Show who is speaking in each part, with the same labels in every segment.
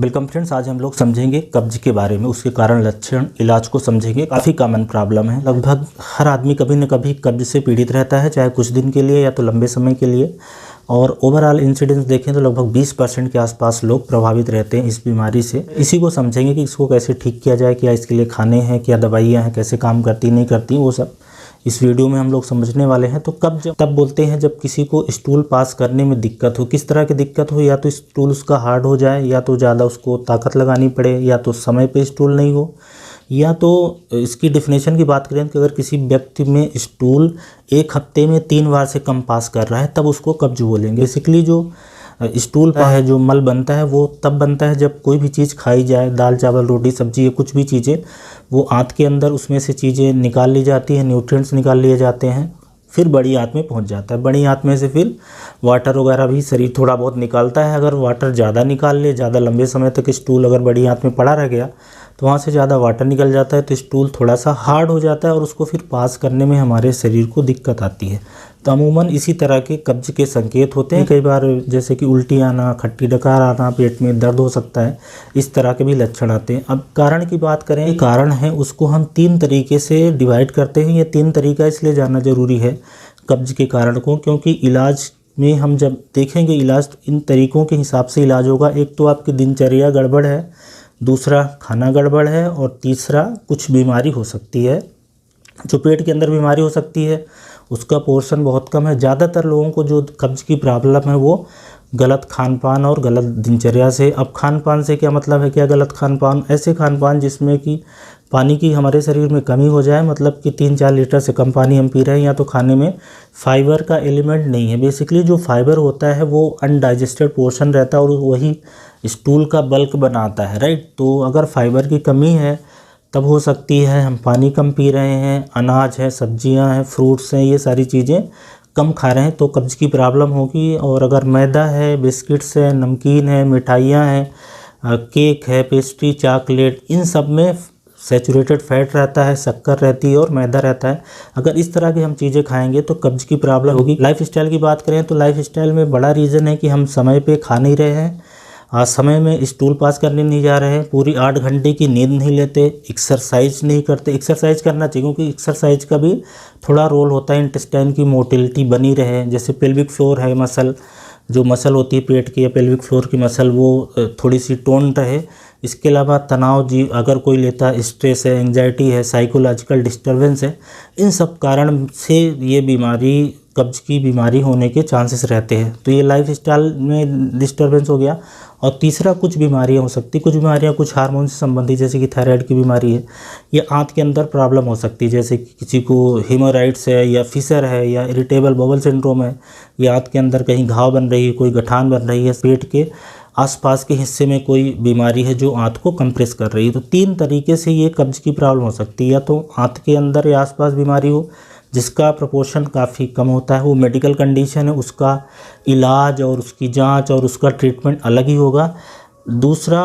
Speaker 1: Welcome friends, आज हम लोग समझेंगे कब्ज के बारे में, उसके कारण, लक्षण, इलाज को समझेंगे। काफ़ी कॉमन प्रॉब्लम है, लगभग हर आदमी कभी न कभी कब्ज से पीड़ित रहता है, चाहे कुछ दिन के लिए या तो लंबे समय के लिए। और ओवरऑल इंसिडेंस देखें तो लगभग 20% के आसपास लोग प्रभावित रहते हैं इस बीमारी से। इसी को समझेंगे कि इसको कैसे ठीक किया जाए, क्या इसके लिए खाने हैं, क्या दवाइयाँ हैं, कैसे काम करती नहीं करती, वो सब इस वीडियो में हम लोग समझने वाले हैं। तो कब्ज तब बोलते हैं जब किसी को स्टूल पास करने में दिक्कत हो। किस तरह की दिक्कत हो, या तो स्टूल उसका हार्ड हो जाए, या तो ज़्यादा उसको ताकत लगानी पड़े, या तो समय पे स्टूल नहीं हो, या तो इसकी डेफिनेशन की बात करें तो अगर किसी व्यक्ति में स्टूल एक हफ्ते में 3 बार से कम पास कर रहा है तब उसको कब्ज बोलेंगे। बेसिकली जो स्टूल है, जो मल बनता है, वो तब बनता है जब कोई भी चीज़ खाई जाए, दाल चावल रोटी सब्जी या कुछ भी चीज़ें, वो आंत के अंदर उसमें से चीज़ें निकाल ली जाती हैं, न्यूट्रिएंट्स निकाल लिए जाते हैं, फिर बड़ी आंत में पहुंच जाता है। बड़ी आंत में से फिर वाटर वगैरह भी शरीर थोड़ा बहुत निकालता है। अगर वाटर ज़्यादा निकाल ले, ज़्यादा लंबे समय तक स्टूल अगर बड़ी आंत में पड़ा रह गया तो वहाँ से ज़्यादा वाटर निकल जाता है, तो स्टूल थोड़ा सा हार्ड हो जाता है और उसको फिर पास करने में हमारे शरीर को दिक्कत आती है। तो अमूमन इसी तरह के कब्ज के संकेत होते हैं। कई बार जैसे कि उल्टी आना, खट्टी डकार आना, पेट में दर्द हो सकता है, इस तरह के भी लक्षण आते हैं। अब कारण की बात करें, कारण है उसको हम 3 तरीके से डिवाइड करते हैं। ये 3 तरीका इसलिए जानना जरूरी है कब्ज के कारण को, क्योंकि इलाज में हम जब देखेंगे इलाज, इन तरीकों के हिसाब से इलाज होगा। एक तो आपकी दिनचर्या गड़बड़ है, दूसरा खाना गड़बड़ है, और तीसरा कुछ बीमारी हो सकती है। जो पेट के अंदर बीमारी हो सकती है उसका पोर्शन बहुत कम है। ज़्यादातर लोगों को जो कब्ज की प्रॉब्लम है वो गलत खानपान और गलत दिनचर्या से। अब खानपान से क्या मतलब है, क्या गलत खानपान? ऐसे खानपान जिसमें कि पानी की हमारे शरीर में कमी हो जाए, मतलब कि 3-4 लीटर से कम पानी हम पी रहे हैं, या तो खाने में फाइबर का एलिमेंट नहीं है। बेसिकली जो फाइबर होता है वो अनडाइजेस्टेड पोर्शन रहता है और वही स्टूल का बल्क बनाता है, राइट। तो अगर फाइबर की कमी है तब हो सकती है हम पानी कम पी रहे हैं, अनाज है, सब्जियां हैं, फ्रूट्स हैं, ये सारी चीज़ें कम खा रहे हैं तो कब्ज की प्रॉब्लम होगी। और अगर मैदा है, बिस्किट्स है, नमकीन है, मिठाइयाँ हैं, केक है, पेस्ट्री, चॉकलेट, इन सब में सैचुरेटेड फैट रहता है, शक्कर रहती है और मैदा रहता है। अगर इस तरह की हम चीज़ें खाएंगे तो कब्ज की प्रॉब्लम होगी। लाइफस्टाइल की बात करें तो लाइफस्टाइल में बड़ा रीज़न है कि हम समय पे खा नहीं रहे हैं, समय में स्टूल पास करने नहीं जा रहे हैं, पूरी 8 घंटे की नींद नहीं लेते, एक्सरसाइज नहीं करते। एक्सरसाइज करना चाहिए क्योंकि एक्सरसाइज का भी थोड़ा रोल होता है इंटेस्टाइन की मोटिलिटी बनी रहे। जैसे पेल्विक फ्लोर है, मसल, जो मसल होती है पेट की या पेल्विक फ्लोर की मसल, वो थोड़ी सी टोन रहे। इसके अलावा तनाव जी अगर कोई लेता है, स्ट्रेस है, एंजाइटी है, साइकोलॉजिकल डिस्टर्बेंस है, इन सब कारण से ये बीमारी, कब्ज की बीमारी होने के चांसेस रहते हैं। तो ये लाइफस्टाइल में डिस्टर्बेंस हो गया। और तीसरा, कुछ बीमारियां हो सकती, कुछ बीमारियां कुछ हार्मोन से संबंधित, जैसे कि थायराइड की बीमारी है, ये आंत के अंदर प्रॉब्लम हो सकती है। जैसे कि किसी को हेमोराइड्स है, या फिशर है, या इरिटेबल बबल सिंड्रोम है, या आंत के अंदर कहीं घाव बन रही है, कोई गठान बन रही है, पेट के आसपास के हिस्से में कोई बीमारी है जो आंत को कंप्रेस कर रही है। तो 3 तरीके से ये कब्ज की प्रॉब्लम हो सकती है। या तो आंत के अंदर या आसपास बीमारी हो जिसका प्रोपोर्शन काफ़ी कम होता है, वो मेडिकल कंडीशन है, उसका इलाज और उसकी जांच और उसका ट्रीटमेंट अलग ही होगा। दूसरा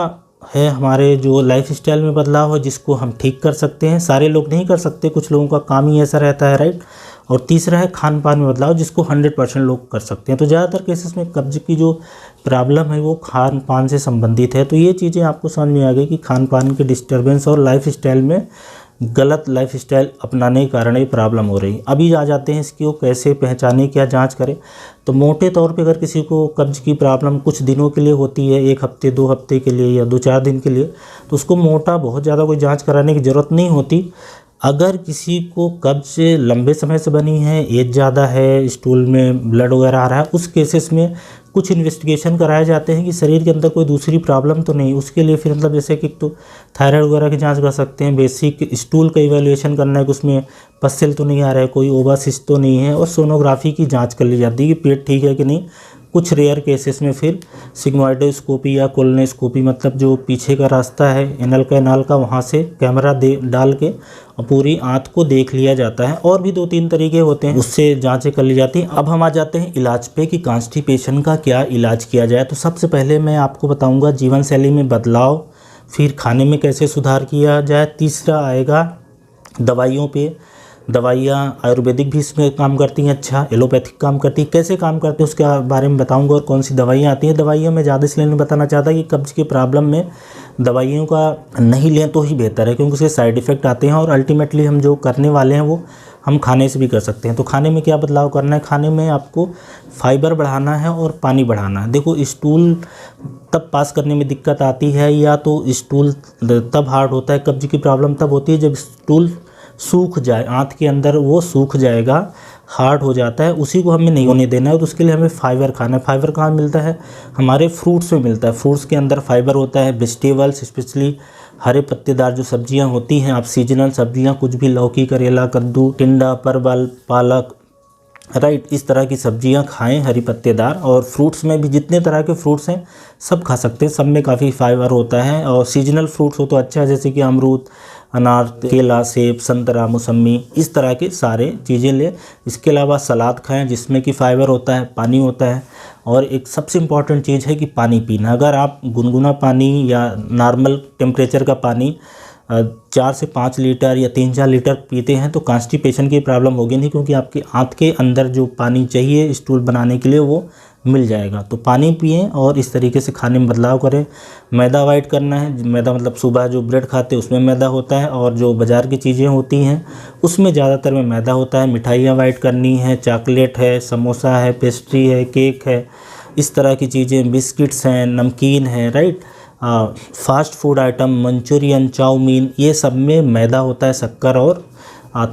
Speaker 1: है हमारे जो लाइफस्टाइल में बदलाव है जिसको हम ठीक कर सकते हैं, सारे लोग नहीं कर सकते, कुछ लोगों का काम ही ऐसा रहता है, राइट। और तीसरा है खान पान में बदलाव जिसको 100% लोग कर सकते हैं। तो ज़्यादातर केसेस में कब्ज की जो प्रॉब्लम है वो खान पान से संबंधित है। तो ये चीज़ें आपको समझ में आ गई कि खान पान के डिस्टर्बेंस और लाइफस्टाइल में गलत लाइफस्टाइल अपनाने के कारण ये प्रॉब्लम हो रही। अभी आ जाते हैं इसको कैसे पहचाने, क्या जांच करें। तो मोटे तौर पे अगर किसी को कब्ज की प्रॉब्लम कुछ दिनों के लिए होती है, 1 हफ्ते 2 हफ्ते के लिए या 2-4 दिन के लिए, तो उसको मोटा बहुत ज़्यादा कोई जांच कराने की ज़रूरत नहीं होती। अगर किसी को कब्ज लंबे समय से बनी है, एज ज़्यादा है, स्टूल में ब्लड वगैरह आ रहा है, उस केसेस में कुछ इन्वेस्टिगेशन कराए जाते हैं कि शरीर के अंदर कोई दूसरी प्रॉब्लम तो नहीं। उसके लिए फिर मतलब जैसे कि तो थायराइड वगैरह की जांच कर सकते हैं, बेसिक स्टूल का इवैल्यूएशन करना है कि उसमें पस्सेल तो नहीं आ रहा है, कोई ओवासिस्ट तो नहीं है, और सोनोग्राफी की जांच कर ली जाती है कि पेट ठीक है कि नहीं। कुछ रेयर केसेस में फिर सिग्मोइडोस्कोपी या कोलोनोस्कोपी, मतलब जो पीछे का रास्ता है एनल कैनाल का, वहाँ से कैमरा डाल के और पूरी आंत को देख लिया जाता है। और भी 2-3 तरीके होते हैं, उससे जांचें कर ली जाती हैं। अब हम आ जाते हैं इलाज पे कि कॉन्स्टिपेशन का क्या इलाज किया जाए। तो सबसे पहले मैं आपको बताऊंगा जीवन शैली में बदलाव, फिर खाने में कैसे सुधार किया जाए, तीसरा आएगा दवाइयों पे, दवाइयाँ आयुर्वेदिक भी इसमें काम करती हैं, अच्छा एलोपैथिक काम करती है। कैसे काम करते हैं उसके बारे में बताऊंगा और कौन सी दवाइयाँ आती हैं। दवाइयाँ मैं ज़्यादा इसलिए नहीं बताना चाहता कि कब्ज़ के प्रॉब्लम में दवाइयों का नहीं लें तो ही बेहतर है, क्योंकि उसके साइड इफ़ेक्ट आते हैं और अल्टीमेटली हम जो करने वाले हैं वो हम खाने से भी कर सकते हैं। तो खाने में क्या बदलाव करना है, खाने में आपको फाइबर बढ़ाना है और पानी बढ़ाना है। देखो स्टूल तब पास करने में दिक्कत आती है या तो स्टूल तब हार्ड होता है, कब्ज़ की प्रॉब्लम तब होती है जब स्टूल सूख जाए, आंत के अंदर वो सूख जाएगा, हार्ड हो जाता है, उसी को हमें नहीं होने देना है। तो उसके लिए हमें फाइबर खाना है। फाइबर कहाँ मिलता है, हमारे फ्रूट्स में मिलता है। फ्रूट्स के अंदर फाइबर होता है। वेजिटेबल्स स्पेशली हरे पत्तेदार जो सब्जियां होती हैं, आप सीजनल सब्जियां कुछ भी, लौकी, करेला, कद्दू, टिंडा, परवल, पालक, राइट, इस तरह की सब्जियां खाएं हरी पत्तेदार। और फ्रूट्स में भी जितने तरह के फ्रूट्स हैं सब खा सकते हैं, सब में काफ़ी फाइबर होता है। और सीजनल फ्रूट्स हो तो अच्छा है, जैसे कि अमरूद, अनार, केला, सेब, संतरा, मौसम्मी, इस तरह के सारे चीज़ें ले। इसके अलावा सलाद खाएं जिसमें कि फाइबर होता है, पानी होता है। और एक सबसे इम्पॉर्टेंट चीज़ है कि पानी पीना। अगर आप गुनगुना पानी या नॉर्मल टेम्परेचर का पानी 4 से 5 लीटर या 3-4 लीटर पीते हैं तो कॉन्स्टिपेशन की प्रॉब्लम होगी नहीं, क्योंकि आपके आंत के अंदर जो पानी चाहिए स्टूल बनाने के लिए वो मिल जाएगा। तो पानी पिएं और इस तरीके से खाने में बदलाव करें। मैदा अवॉइड करना है। मैदा मतलब सुबह जो ब्रेड खाते हैं उसमें मैदा होता है, और जो बाज़ार की चीज़ें होती हैं उसमें ज़्यादातर में मैदा होता है। मिठाइयाँ अवॉइड करनी है, चॉकलेट है, समोसा है, पेस्ट्री है, केक है, इस तरह की चीज़ें, बिस्किट्स हैं, नमकीन है, right, fast food item, Manchurian, chowmein, ये सब में मैदा होता है, शक्कर और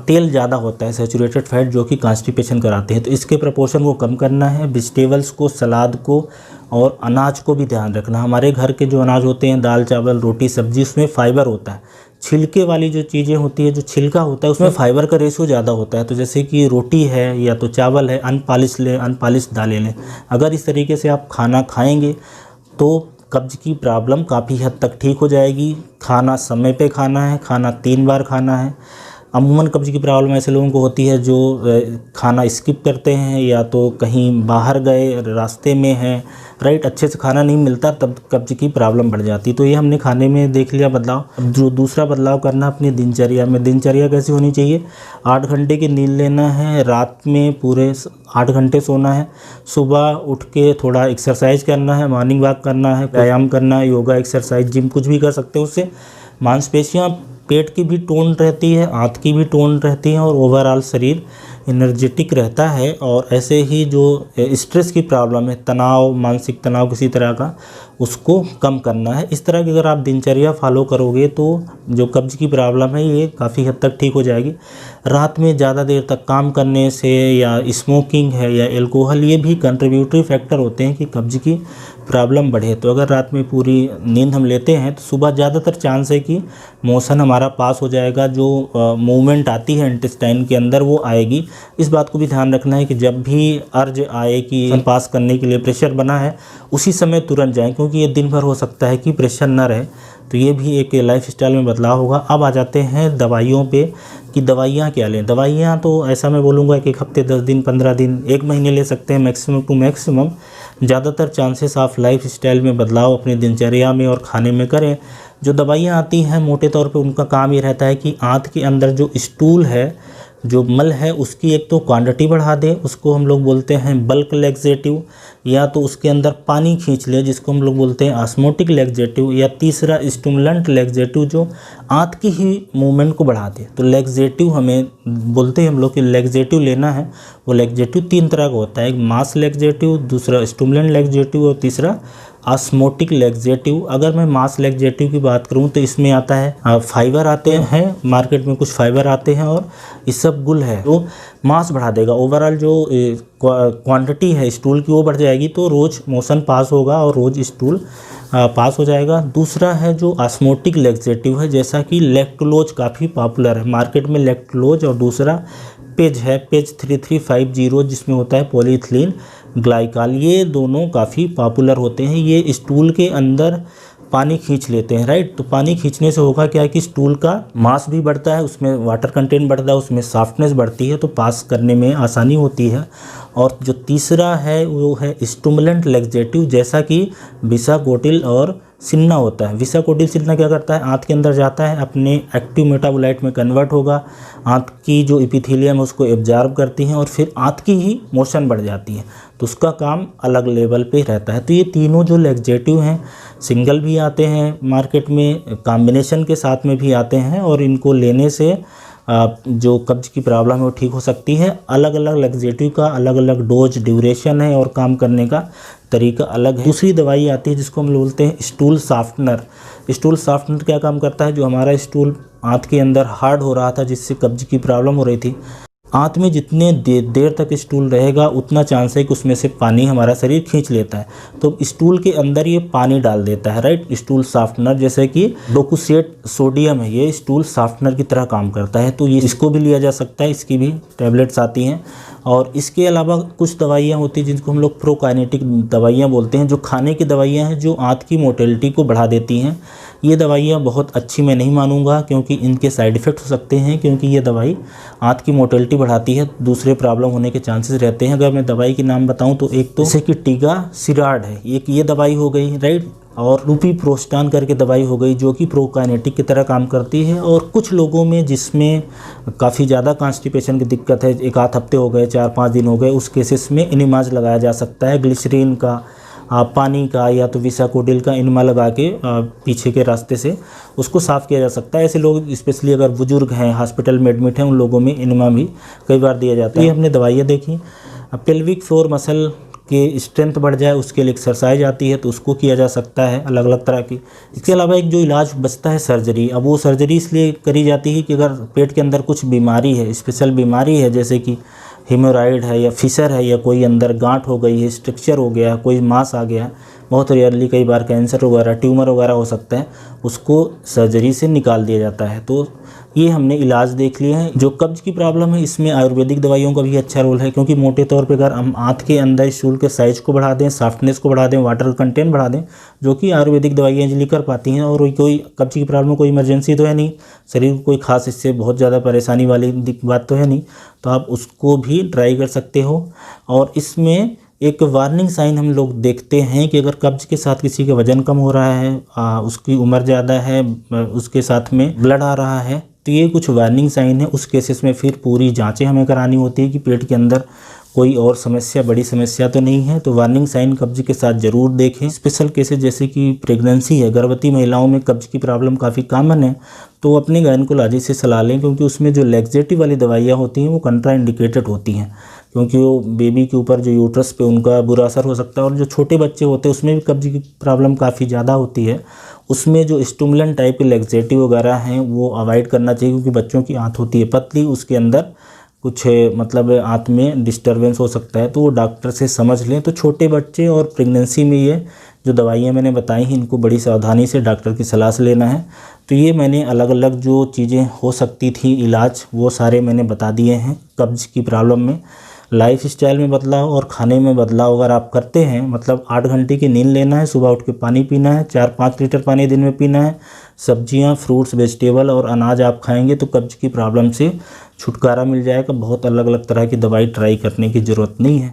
Speaker 1: तेल ज़्यादा होता है, सैचुरेटेड फैट, जो कि कॉन्स्टिपेशन कराते हैं। तो इसके प्रोपोर्शन को कम करना है। वेजिटेबल्स को, सलाद को और अनाज को भी ध्यान रखना। हमारे घर के जो अनाज होते हैं, दाल, चावल, रोटी, सब्जी, उसमें फाइबर होता है। छिलके वाली जो चीज़ें होती है, जो छिलका होता है, उसमें फाइबर का रेशो ज़्यादा होता है। तो जैसे कि रोटी है या तो चावल है, अनपॉलिश लें, अनपॉलिश दालें लें। अगर इस तरीके से आप खाना खाएँगे तो कब्ज़ की प्रॉब्लम काफ़ी हद तक ठीक हो जाएगी। खाना समय पे खाना है, खाना 3 बार खाना है। अमूमन कब्ज़ की प्रॉब्लम ऐसे लोगों को होती है जो खाना स्किप करते हैं या तो कहीं बाहर गए, रास्ते में हैं, राइट, अच्छे से खाना नहीं मिलता, तब कब्ज़ की प्रॉब्लम बढ़ जाती। तो ये हमने खाने में देख लिया बदलाव। अब जो दूसरा बदलाव करना अपनी दिनचर्या में। दिनचर्या कैसी होनी चाहिए, 8 घंटे की नींद लेना है, रात में पूरे 8 घंटे सोना है, सुबह उठ के थोड़ा एक्सरसाइज करना है, मॉर्निंग वॉक करना है, व्यायाम करना है, योगा, एक्सरसाइज, जिम, कुछ भी कर सकते हो। उससे मांसपेशियाँ, पेट की भी टोन रहती है, आंत की भी टोन रहती है और ओवरऑल शरीर एनर्जेटिक रहता है। और ऐसे ही जो स्ट्रेस की प्रॉब्लम है, तनाव, मानसिक तनाव किसी तरह का, उसको कम करना है। इस तरह की अगर आप दिनचर्या फॉलो करोगे तो जो कब्ज़ की प्रॉब्लम है ये काफ़ी हद तक ठीक हो जाएगी। रात में ज़्यादा देर तक काम करने से या स्मोकिंग है या एल्कोहल, ये भी कंट्रीब्यूटरी फैक्टर होते हैं कि कब्ज़ की प्रॉब्लम बढ़े। तो अगर रात में पूरी नींद हम लेते हैं तो सुबह ज़्यादातर चांस है कि मोशन हमारा पास हो जाएगा, जो मूवमेंट आती है इंटेस्टाइन के अंदर वो आएगी। इस बात को भी ध्यान रखना है कि जब भी अर्ज आए कि पास करने के लिए प्रेशर बना है, उसी समय तुरंत जाएं, क्योंकि ये दिन भर हो सकता है कि प्रेशर ना रहे। तो ये भी एक लाइफस्टाइल में बदलाव होगा। अब आ जाते हैं दवाइयों पे कि दवाइयाँ क्या लें। दवाइयाँ तो ऐसा मैं बोलूँगा कि 1 हफ्ते, 10 दिन, 15 दिन, 1 महीने ले सकते हैं मैक्सिमम टू मैक्सिमम। ज़्यादातर चांसेस आप लाइफस्टाइल में बदलाव अपनी दिनचर्या में और खाने में करें। जो दवाइयाँ आती हैं मोटे तौर पे उनका काम ये रहता है कि आंत के अंदर जो स्टूल है, जो मल है, उसकी एक तो क्वांटिटी बढ़ा दें, उसको हम लोग बोलते हैं बल्क लैक्सेटिव, या तो उसके अंदर पानी खींच ले जिसको हम लोग बोलते हैं ऑस्मोटिक लैक्सेटिव, या तीसरा स्टिमुलेंट लैक्सेटिव जो आंत की ही मूवमेंट को बढ़ा दे। तो लैक्सेटिव हमें बोलते हैं हम लोग कि लैक्सेटिव लेना है। वो लैक्सेटिव 3 तरह का होता है, एक मास लैक्सेटिव, दूसरा स्टिमुलेंट लैक्सेटिव और तीसरा ऑस्मोटिक लैक्सेटिव। अगर मैं मास लैक्सेटिव की बात करूं तो इसमें आता है फाइबर आते हैं, मार्केट में कुछ फाइबर आते हैं और ये सब गुल है, तो मास बढ़ा देगा। ओवरऑल जो क्वांटिटी है स्टूल की वो बढ़ जाएगी, तो रोज़ मोशन पास होगा और रोज़ स्टूल पास हो जाएगा। दूसरा है जो ऑस्मोटिक लैक्सेटिव है, जैसा कि लैक्टोलोज काफ़ी पॉपुलर है मार्केट में, लैक्टोलोज, और दूसरा पेज है, पेज 3350, जिसमें होता है पॉलीइथिलीन ग्लाइकॉल। ये दोनों काफ़ी पॉपुलर होते हैं। ये स्टूल के अंदर पानी खींच लेते हैं, राइट। तो पानी खींचने से होगा क्या कि स्टूल का मास भी बढ़ता है, उसमें वाटर कंटेंट बढ़ता है, उसमें सॉफ्टनेस बढ़ती है, तो पास करने में आसानी होती है। और जो तीसरा है वो है स्टिमुलेंट लैक्सेटिव, जैसा कि बिसाकोटिल और सिन्ना होता है। विसाकोडिल सिन्ना क्या करता है, आंत के अंदर जाता है, अपने एक्टिव मेटाबोलाइट में कन्वर्ट होगा, आंत की जो एपिथेलियम है उसको एब्जॉर्ब करती हैं और फिर आंत की ही मोशन बढ़ जाती है, तो उसका काम अलग लेवल पे रहता है। तो ये तीनों जो लैक्सेटिव हैं, सिंगल भी आते हैं मार्केट में, कॉम्बिनेशन के साथ में भी आते हैं, और इनको लेने से जो कब्ज की प्रॉब्लम है वो ठीक हो सकती है। अलग अलग लैक्सेटिव का अलग अलग डोज ड्यूरेशन है और काम करने का तरीका अलग है। दूसरी दवाई आती है जिसको हम बोलते हैं स्टूल सॉफ्टनर। स्टूल सॉफ्टनर क्या काम करता है, जो हमारा स्टूल आंत के अंदर हार्ड हो रहा था जिससे कब्ज की प्रॉब्लम हो रही थी, आंत में जितने देर तक स्टूल रहेगा उतना चांस है कि उसमें से पानी हमारा शरीर खींच लेता है, तो स्टूल के अंदर ये पानी डाल देता है, राइट। स्टूल सॉफ्टनर जैसे कि डोकोसेट सोडियम है, ये स्टूल सॉफ्टनर की तरह काम करता है, तो ये इसको भी लिया जा सकता है, इसकी भी टैबलेट्स आती हैं। और इसके अलावा कुछ दवाइयाँ होती हैं जिनको हम लोग प्रोकाइनेटिक दवाइयाँ बोलते हैं, जो खाने की दवाइयाँ हैं जो आंत की मोटिलिटी को बढ़ा देती हैं। ये दवाइयाँ बहुत अच्छी मैं नहीं मानूंगा क्योंकि इनके साइड इफ़ेक्ट हो सकते हैं, क्योंकि ये दवाई आंत की मोटिलिटी बढ़ाती है, दूसरे प्रॉब्लम होने के चांसेस रहते हैं। अगर मैं दवाई के नाम बताऊं तो एक तो जैसे कि टिगासिराड है, एक ये दवाई हो गई, राइट, और रूपीप्रोस्टान करके दवाई हो गई जो कि प्रोकाइनेटिक की तरह काम करती है। और कुछ लोगों में जिसमें काफ़ी ज़्यादा कॉन्स्टिपेशन की दिक्कत है, एक आध हफ्ते हो गए, 4-5 दिन हो गए, उस केसेस में इनिमाज लगाया जा सकता है, ग्लिसरीन का, पानी का या तो विसाकोडिल का इनमा लगा के पीछे के रास्ते से उसको साफ़ किया जा सकता है। ऐसे लोग स्पेशली अगर बुजुर्ग हैं, हॉस्पिटल में एडमिट हैं, उन लोगों में इनमा भी कई बार दिया जाता है। ये हमने दवाइयाँ देखी। पेल्विक फ्लोर मसल के स्ट्रेंथ बढ़ जाए उसके लिए एक्सरसाइज आती है, तो उसको किया जा सकता है अलग अलग तरह की। इसके अलावा एक जो इलाज बचता है सर्जरी, अब वो सर्जरी इसलिए करी जाती है कि अगर पेट के अंदर कुछ बीमारी है, स्पेशल बीमारी है, जैसे कि हेमोराइड है या फिशर है या कोई अंदर गांठ हो गई है, स्ट्रक्चर हो गया, कोई मांस आ गया, बहुत रेयरली कई बार कैंसर वगैरह, ट्यूमर वगैरह हो सकता है, उसको सर्जरी से निकाल दिया जाता है। तो ये हमने इलाज देख लिए हैं। जो कब्ज की प्रॉब्लम है इसमें आयुर्वेदिक दवाइयों का भी अच्छा रोल है, क्योंकि मोटे तौर पे अगर हम आंत के अंदर स्टूल के साइज को बढ़ा दें, सॉफ्टनेस को बढ़ा दें, वाटर कंटेंट बढ़ा दें, जो कि आयुर्वेदिक दवाइयाँ इजीली कर पाती हैं। और कोई कब्ज की प्रॉब्लम कोई इमरजेंसी तो है नहीं, शरीर को कोई खास इससे बहुत ज़्यादा परेशानी वाली बात तो है नहीं, तो आप उसको भी ट्राई कर सकते हो। और इसमें एक वार्निंग साइन हम लोग देखते हैं कि अगर कब्ज के साथ किसी का वजन कम हो रहा है, उसकी उम्र ज़्यादा है, उसके साथ में ब्लड आ रहा है, तो ये कुछ वार्निंग साइन है। उस केसेस में फिर पूरी जांचें हमें करानी होती है कि पेट के अंदर कोई और समस्या, बड़ी समस्या तो नहीं है। तो वार्निंग साइन कब्ज के साथ ज़रूर देखें। स्पेशल केसेस जैसे कि प्रेगनेंसी है, गर्भवती महिलाओं में कब्ज की प्रॉब्लम काफ़ी कॉमन है, तो अपने गायनेकोलॉजिस्ट से सलाह लें, क्योंकि उसमें जो लैक्सेटिव वाली दवाइयाँ होती हैं वो कंट्राइंडिकेटेड होती हैं, क्योंकि वो बेबी के ऊपर जो यूट्रस पे उनका बुरा असर हो सकता है। और जो छोटे बच्चे होते हैं उसमें भी कब्ज की प्रॉब्लम काफ़ी ज़्यादा होती है, उसमें जो स्टिमुलेंट टाइप के लैक्सेटिव वगैरह हैं वो अवॉइड करना चाहिए, क्योंकि बच्चों की आंत होती है पतली, उसके अंदर कुछ मतलब आंत में डिस्टर्बेंस हो सकता है, तो वो डॉक्टर से समझ लें। तो छोटे बच्चे और प्रेगनेंसी में ये जो दवाइयाँ मैंने बताई हैं इनको बड़ी सावधानी से डॉक्टर की सलाह से लेना है। तो ये मैंने अलग अलग जो चीज़ें हो सकती थी इलाज, वो सारे मैंने बता दिए हैं कब्ज की प्रॉब्लम में। लाइफ स्टाइल में बदलाव और खाने में बदलाव अगर आप करते हैं, मतलब 8 घंटे की नींद लेना है, सुबह उठ के पानी पीना है, 4-5 लीटर पानी दिन में पीना है, सब्जियां, फ्रूट्स, वेजिटेबल और अनाज आप खाएंगे तो कब्ज की प्रॉब्लम से छुटकारा मिल जाएगा। बहुत अलग अलग तरह की दवाई ट्राई करने की ज़रूरत नहीं है।